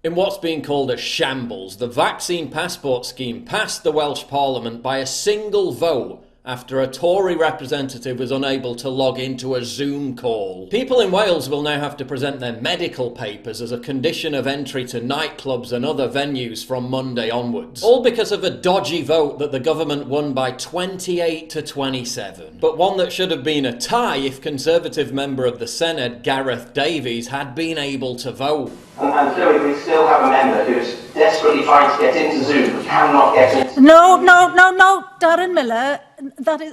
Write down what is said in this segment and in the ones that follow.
In what's being called a shambles, the vaccine passport scheme passed the Welsh Parliament by a single vote after a Tory representative was unable to log into a Zoom call. People in Wales will now have to present their medical papers as a condition of entry to nightclubs and other venues from Monday onwards. All because of a dodgy vote that the government won by 28 to 27. But one that should have been a tie if Conservative member of the Senedd, Gareth Davies, had been able to vote. And so we still have a member who's desperately trying to get into Zoom but cannot get into... No, Darren Miller,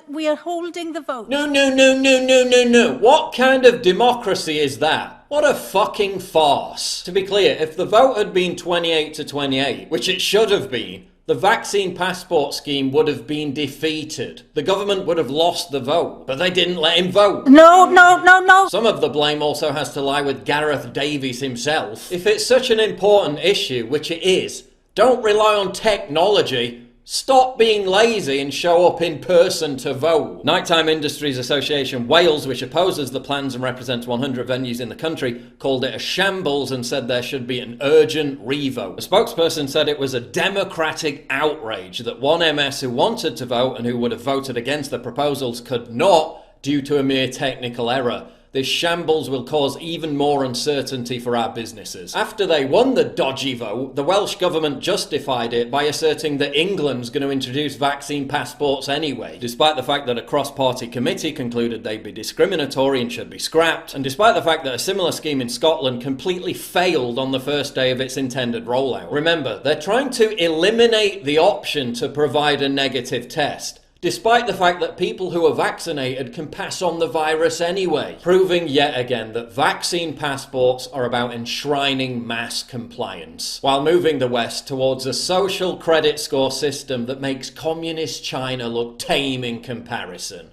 we are holding the vote. No. What kind of democracy is that? What a fucking farce. To be clear, if the vote had been 28 to 28, which it should have been, the vaccine passport scheme would have been defeated. The government would have lost the vote, but they didn't let him vote. No. Some of the blame also has to lie with Gareth Davies himself. If it's such an important issue, which it is, don't rely on technology. Stop being lazy and show up in person to vote. Nighttime Industries Association Wales, which opposes the plans and represents 100 venues in the country, called it a shambles and said there should be an urgent revote. A spokesperson said it was a democratic outrage that one MS who wanted to vote and who would have voted against the proposals could not due to a mere technical error. This shambles will cause even more uncertainty for our businesses. After they won the dodgy vote, the Welsh government justified it by asserting that England's going to introduce vaccine passports anyway, despite the fact that a cross-party committee concluded they'd be discriminatory and should be scrapped, and despite the fact that a similar scheme in Scotland completely failed on the first day of its intended rollout. Remember, they're trying to eliminate the option to provide a negative test, despite the fact that people who are vaccinated can pass on the virus anyway, proving yet again that vaccine passports are about enshrining mass compliance, while moving the West towards a social credit score system that makes communist China look tame in comparison.